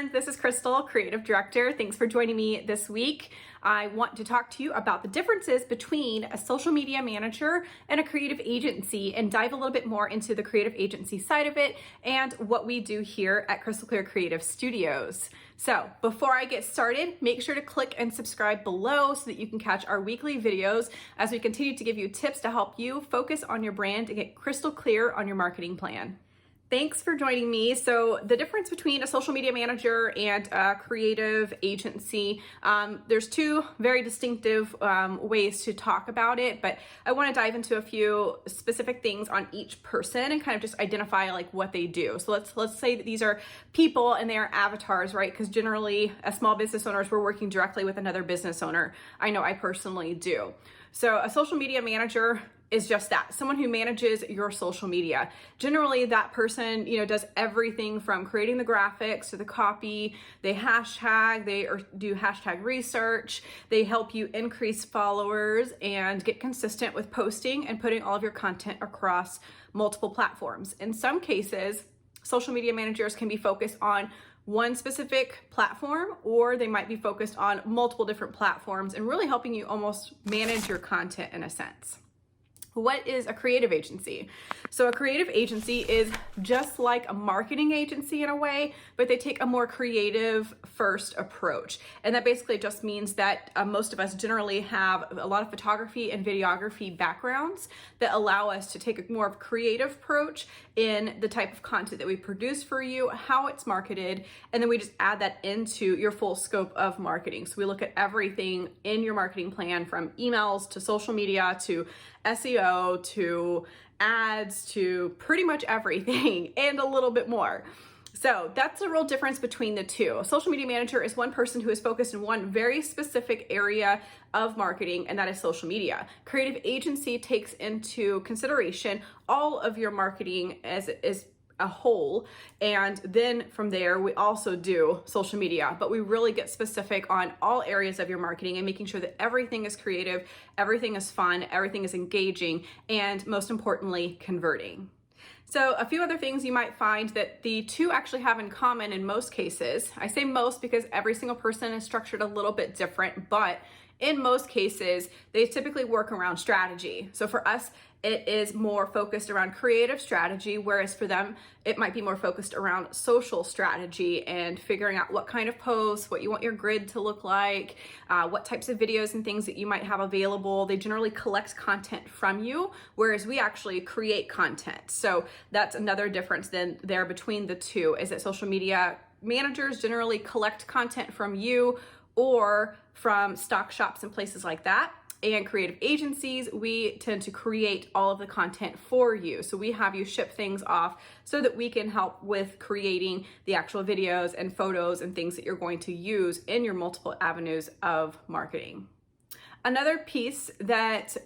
everyone. This is Crystal, Creative Director. Thanks for joining me this week. I want to talk to you about the differences between a social media manager and a creative agency and dive a little bit more into the creative agency side of it and what we do here at Crystal Clear Creative Studios. So before I get started, make sure to click and subscribe below so that you can catch our weekly videos as we continue to give you tips to help you focus on your brand and get crystal clear on your marketing plan. Thanks for joining me. So the difference between a social media manager and a creative agency, there's two very distinctive ways to talk about it, but I want to dive into a few specific things on each person and kind of just identify like what they do. So let's say that these are people and they are avatars, right? Because generally as small business owners, we're working directly with another business owner. I know I personally do. So a social media manager is just that, someone who manages your social media. Generally, that person, does everything from creating the graphics to the copy. They hashtag, do hashtag research. They help you increase followers and get consistent with posting and putting all of your content across multiple platforms. In some cases, social media managers can be focused on one specific platform, or they might be focused on multiple different platforms and really helping you almost manage your content in a sense. What is a creative agency? So a creative agency is just like a marketing agency in a way, but they take a more creative first approach. And that basically just means that most of us generally have a lot of photography and videography backgrounds that allow us to take a more creative approach in the type of content that we produce for you, how it's marketed, and then we just add that into your full scope of marketing. So we look at everything in your marketing plan, from emails to social media to SEO to ads to pretty much everything and a little bit more. So that's the real difference between the two. A social media manager is one person who is focused in one very specific area of marketing, and that is social media. Creative agency takes into consideration all of your marketing as a whole, and then from there we also do social media, but we really get specific on all areas of your marketing and making sure that everything is creative, everything is fun, everything is engaging, and most importantly, converting. So a few other things you might find that the two actually have in common in most cases. I say most because every single person is structured a little bit different, but in most cases, they typically work around strategy. So for us, it is more focused around creative strategy, whereas for them, it might be more focused around social strategy and figuring out what kind of posts, what you want your grid to look like, what types of videos and things that you might have available. They generally collect content from you, whereas we actually create content. So that's another difference then there between the two, is that social media managers generally collect content from you or from stock shops and places like that. And creative agencies, we tend to create all of the content for you. So we have you ship things off so that we can help with creating the actual videos and photos and things that you're going to use in your multiple avenues of marketing. Another piece that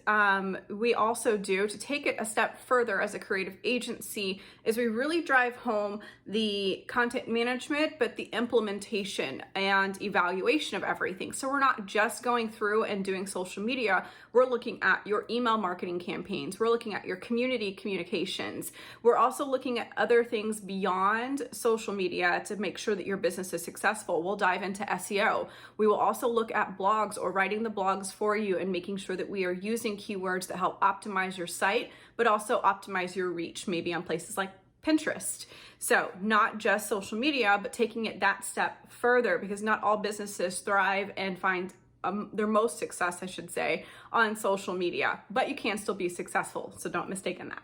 we also do to take it a step further as a creative agency is we really drive home the content management, but the implementation and evaluation of everything. So we're not just going through and doing social media. We're looking at your email marketing campaigns. We're looking at your community communications. We're also looking at other things beyond social media to make sure that your business is successful. We'll dive into SEO. We will also look at blogs or writing the blogs for you and making sure that we are using keywords that help optimize your site, but also optimize your reach, maybe on places like Pinterest. So not just social media, but taking it that step further, because not all businesses thrive and find their most success, I should say, on social media, but you can still be successful. So don't mistake in that.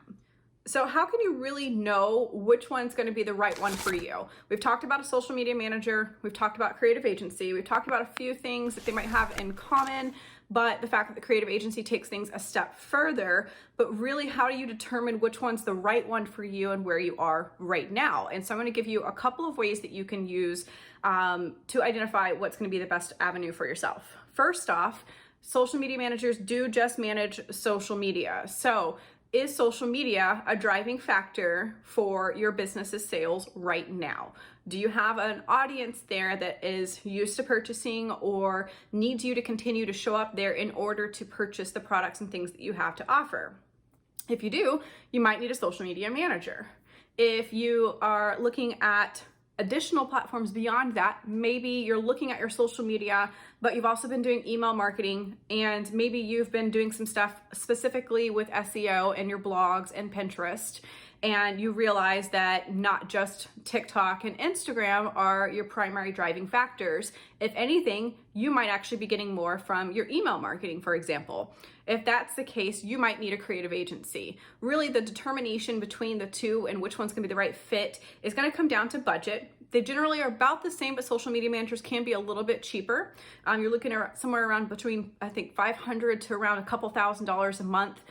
So how can you really know which one's going to be the right one for you? We've talked about a social media manager. We've talked about creative agency. We've talked about a few things that they might have in common, but the fact that the creative agency takes things a step further. But really, how do you determine which one's the right one for you and where you are right now? And so I'm going to give you a couple of ways that you can use to identify what's going to be the best avenue for yourself. First off, social media managers do just manage social media. So is social media a driving factor for your business's sales right now? Do you have an audience there that is used to purchasing or needs you to continue to show up there in order to purchase the products and things that you have to offer? If you do, you might need a social media manager. If you are looking at additional platforms beyond that. Maybe you're looking at your social media, but you've also been doing email marketing, and maybe you've been doing some stuff specifically with SEO and your blogs and Pinterest, and you realize that not just TikTok and Instagram are your primary driving factors. If anything, you might actually be getting more from your email marketing, for example. If that's the case, you might need a creative agency. Really, the determination between the two and which one's gonna be the right fit is gonna come down to budget. They generally are about the same, but social media managers can be a little bit cheaper. You're looking at somewhere around between, I think, $500 to around a couple $1,000s a month,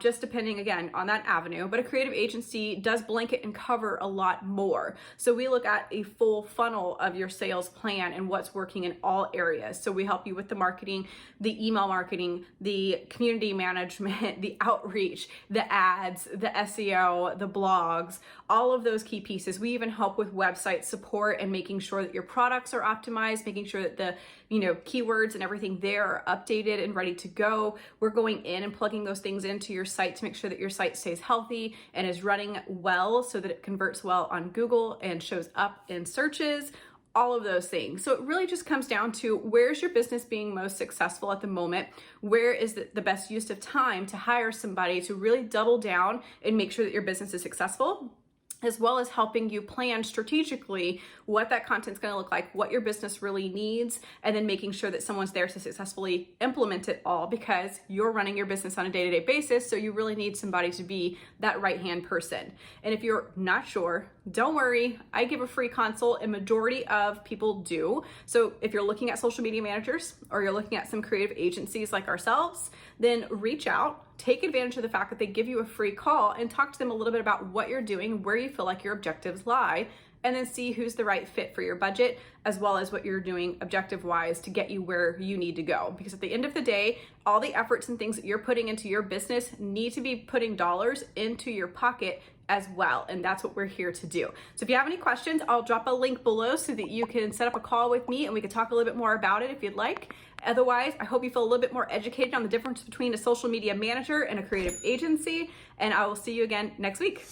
just depending, again, on that avenue. But a creative agency does blanket and cover a lot more. So we look at a full funnel of your sales plan and what's working in all areas. So we help you with the marketing, the email marketing, the community management, the outreach, the ads, the SEO, the blogs, all of those key pieces. We even help with website support and making sure that your products are optimized, making sure that the keywords and everything there are updated and ready to go. We're going in and plugging those things into your site to make sure that your site stays healthy and is running well so that it converts well on Google and shows up in searches, all of those things. So it really just comes down to where's your business being most successful at the moment? Where is the best use of time to hire somebody to really double down and make sure that your business is successful, as well as helping you plan strategically what that content's going to look like, what your business really needs, and then making sure that someone's there to successfully implement it all, because you're running your business on a day-to-day basis, so you really need somebody to be that right-hand person. And if you're not sure, don't worry, I give a free consult, and majority of people do. So if you're looking at social media managers or you're looking at some creative agencies like ourselves, then reach out. Take advantage of the fact that they give you a free call and talk to them a little bit about what you're doing, where you feel like your objectives lie, and then see who's the right fit for your budget, as well as what you're doing objective-wise to get you where you need to go. Because at the end of the day, all the efforts and things that you're putting into your business need to be putting dollars into your pocket as well, and that's what we're here to do. So if you have any questions, I'll drop a link below so that you can set up a call with me and we can talk a little bit more about it if you'd like. Otherwise, I hope you feel a little bit more educated on the difference between a social media manager and a creative agency, and I will see you again next week.